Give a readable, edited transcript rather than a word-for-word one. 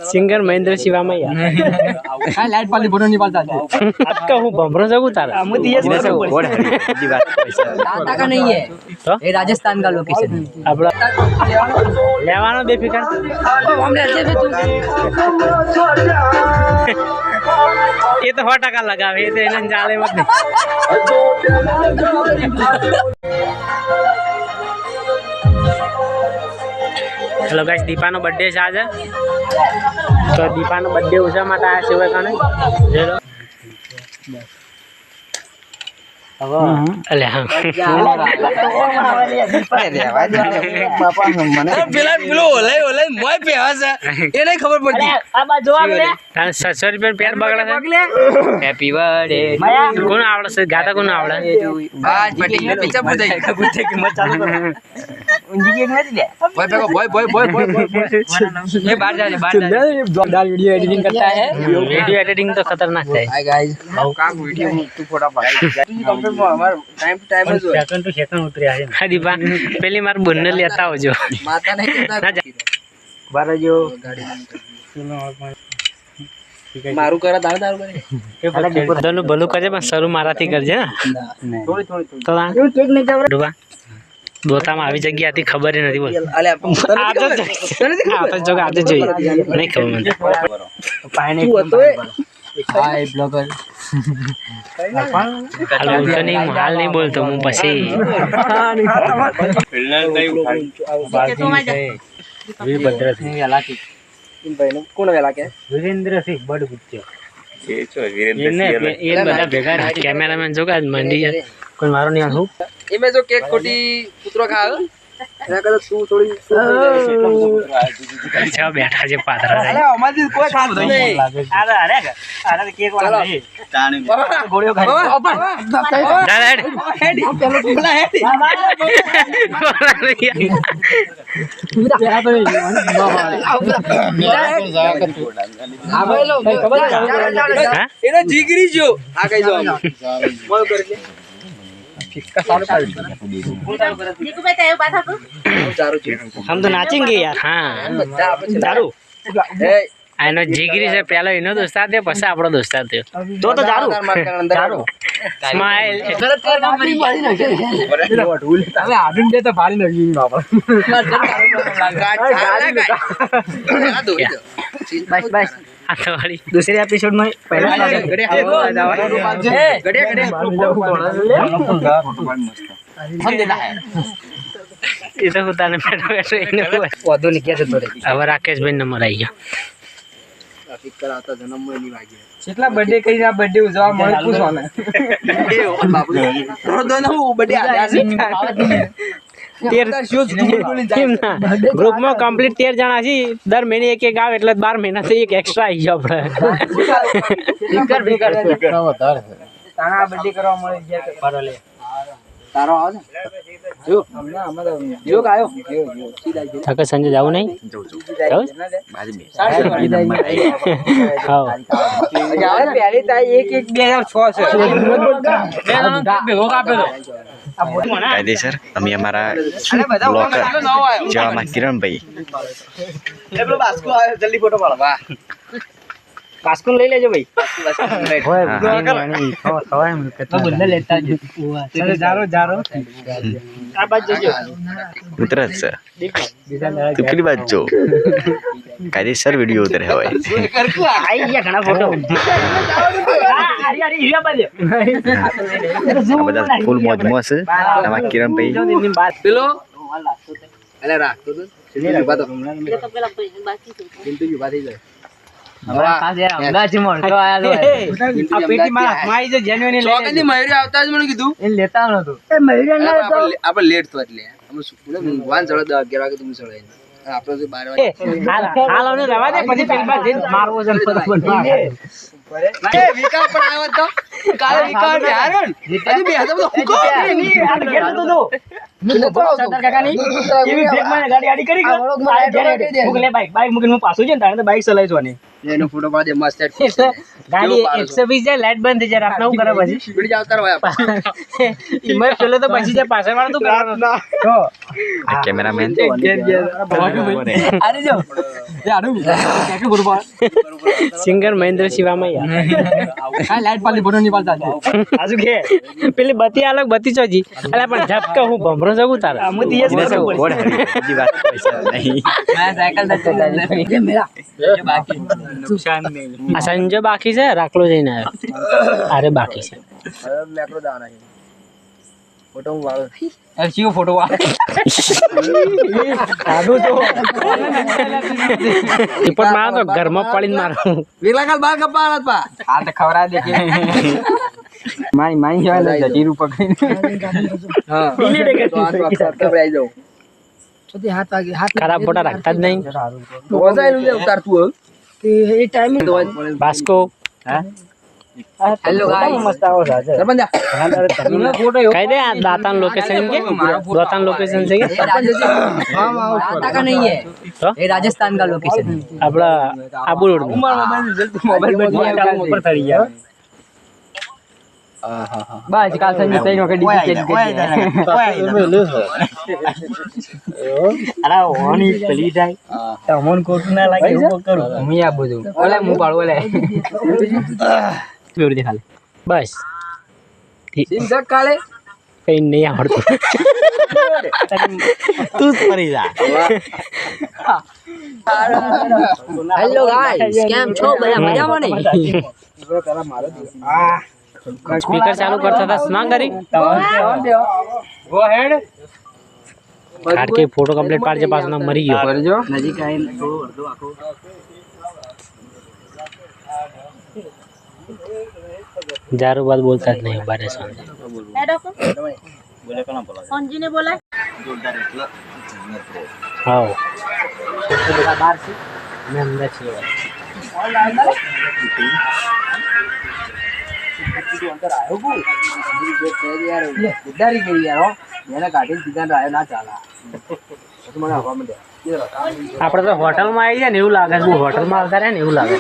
Singer Mahendra शिवामैया काय light पाली photo नहीं पालता आपका हूँ बमरो जगू तारा टाटा का नहीं है तो ये राजस्थान का लोकेशन है अपना लेवानो बेफिकर हमने ऐसे भी तू ये तो 100 टका लगावे ये तो इन्हें जाले मत हेलो गाइस दीपा नो बर्थडे છે આજે તો દીપા નો બર્થડે ઉજવવા માટે આયા છે હવે કણે જેલો હવે અલે હા પેલા પેલો ઓલે મોય પે હશે એ નહીં ખબર પડતી આ બા જો આપણે 700 રૂપિયા પેટ બગડે છે હેપી બર્થડે કોણ આવડે છે ગાતા કોણ આવડે બાજ પટી પીછા પૂછાઈ પૂછે કે મત ચાલુ કરો ઊંજી કે નથી લે બોય પેકો બોય ये बाहर जा दाल वीडियो एडिटिंग करता है वीडियो एडिटिंग तो खतरनाक है हाय गाइस काम वीडियो तू फोटो पाड़ कंप्लीट में हमार टाइम टू टाइम है सेकंड टू सेकंड उतरे आहे હા દીપા પેલી માર બુનને લેતા આવજો माता नहीं करता બાર જો मारू करा दारू करे એ બધાનું ભલું કરજે પણ શરૂ મારાથી કરજે ને થોડી તો કેક નહીં જબર ડુબા દોતામાં આવી જગ્યા હતી ખબર નથી બોલ અલે આ તો આજે જોઈ નહીં ખબર મને પાણી હતો હાય બ્લોગર હાલ બોલતો નહીં હું હાલ નહીં બોલતો હું પછી વીરભદ્રસિંહ વેલાકી इन भाई कोण वेला के વીરેન્દ્રસિંહ બડ ગુચ્ચો એ બધા ભેગા કેમેરામેન જો કે મંડી જાય કોઈ મારો નહીં હું इमे जो केक खोटी पुत्रो खाओ એના કરતા તું થોડી અચ્છા બેઠા છે પાદરા અરે અમારી કોઈ ખાવ નહીં અરે કેક વાળા નહીં તાણી ગોળીઓ ખાઈ હેડ પેલો પેલા હેડ એનો જીગરી જો આ કઈ જો મોલ કરી લે फिक्का साल का देखो बेटा ये बात आपको हम तो नाचेंगे यार हाँ दारू आनो जिगरी से पहले इनो दोस्ता थे પછી આપણો દોસ્તા થયો તો દારૂ દારૂ સ્માઈલ ગરત કર મારી મારી નાખે તમે આડું દે તો ભારી નાખી બાપા बस बस આ વાળી दूसरे एपिसोड में पहला हम देता है એ તો પોતાને બેઠો બેઠો એને વધુ ની કે છે તોરે હવે રાકેશભાઈ નંબર આવી ગયો ટ્રાફિક કરાતા જન્મ માં ની વાગે કેટલા બર્થડે કરી આ બર્થડે ઉજવવા મળે પૂછવાને એ ઓ બાબુ થોડો દોનો બર્થડે આ ગ્રુપમાં કમ્પ્લીટ 13 જણા છે દર મહિને એક એક આવે એટલે 12 મહિનાથી એક એક્સ્ટ્રા આવી ગયો આપણે સ્પીકર વધારે તાણા બર્થડે કરવા મળે ગયા પારો લે તારો આવો ને જો હમણાં અમારો જો આયો સીધા જો થકે સંજય જાવ નહીં જાવ હા પહેલી તાઈ 1 1 2006 છે ભેગો કાપેલો કાયદેસર અમે અમારા બ્લોકર જેવામાં કિરણભાઈ પેલો બાસ્કો આવ્યો જલ્દી ફોટો પાડો વાહ કાસ્કો લઈ લેજો ભાઈ તો બંને લેતા જ જારો આ બાજુ જોજો ઉતરે છે તું પેલી બાજુ જો કાયદેસર વિડીયો ઉતરે હોય આઈ ગયા ઘણા ફોટો અરે હીરા બાજુ આ બધા ફૂલ મોજમાં છે આમાં કિરણભાઈ પેલો અલે રાખતો તો સીધી ઉભા તો ये तो पहला बाकी से કિંતુ ઉભા થઈ જાય અંગાજી મોણો આયા આ પેટી મારા હાથમાં આવી છે જેન્યુઇન ચોકની મયુરી આવતા જ મને કીધું એ લેતા નતો એ મયુરી ના તો આપણે લેટ તો એટલે અમે સુકુલે ભગવાન ચડો 11 વાગે તમે ચડે આપણે તો 12 વાગે હાલો ને રવા દે પછી પેલી બાદ જઈને મારવો છે એ વિકા પણ આવ્યો તો કાલે વિકા બેહારો ને હજી બેહતો તો હુકો આ તો સરદાર કાકાની એવી બ્રેક મારે ગાડી કરી ગયો મૂકલે બાઈક મૂકીને હું પાછું છે ને તાણે તો બાઈક ચલાવી જોની એનો ફોટો પાડે મસ્ત ગાડી 120 જાય લાઈટ બંધ થઈ જાય રાતના હું કરે પછી સ્પીડ જાવ તાર હોય ઈમર પેલે તો પછી જાય પાછળ વાળો તો તો કેમેરામેન અરે જો એ આડું કેકે બરોબર સિંગર મહેન્દ્ર શિવામૈયા આ લાઈટ પાલી ફોટો ની પાડતા આજુ કે પેલી બત્તી અલગ બત્તી ચોજી અલા પણ ઝપકા હું ભમરો જગું તારા હું તીય બીજી વાત પૈસા નહીં मैं साइकिल ये मेरा ये बाकी सुशांत नहीं આ સંજય બાકી છે રાખલો જઈને આવ્યો અરે બાકી છે मैक्रो दाना है फोटो वाला अरे क्यों फोटो वाला આડું તો રિપોર્ટ મારો તો ઘરમાં પડીને મારો वेला का बाल कपाळत पा हां तो खवरा दे के माई जावे जटी रूप पकड़ी हां ડિલીટ કરી तो हाथ कपड़ाई जाओ છોટી હાથ વાગે હાથ ખરાબ ફોટા રાખતા જ નહીં रोजा ले उतार तू તે એ ટાઈમ બાસ્કો हेलो गाइस મસ્ત આવો છે सरपंच તમને ફોટો કહી દે આ દાતાન લોકેશન કે દાતાન લોકેશન છે કે दाता का नहीं है तो? ये राजस्थान का लोकेशन है આપડા આબુ રોડ मोबाइल ઉપર ચડી ગયા बस काल संजय तई नो के ડીજી અરે ઓની પલી જાય તમન કોટ ના લાગે એવું કરું હું આ બધું ઓલે હું પાડો ઓલે બેવડી ખાલી બસ સિમ સક કાલે કઈ નહીં આવડતું તું જ ફરી જા હેલો ગાઈસ કેમ છો બધા મજામાં ને સ્પીકર ચાલુ કરતા હતા ના કરી ગો હેડ કાઢ કે ફોટો કમ્પ્લીટ પાડજે પાછો ના મરી ગયો કરજો નજીક આવીને થોડું અડધો આખો જારો બાદ બોલતા જ નહીં બારે સાંજે है डॉक्टर संजी ने बोला હા બહાર છે મેં અંદર છે ઉધારી કરી યાર એને કાઢીને સીધા રાય ના ચાલા તો મને હવા માંડે આપણે તો હોટલમાં આવી જાય ને એવું લાગે છે હોટલમાં આવતા રહે ને એવું લાગે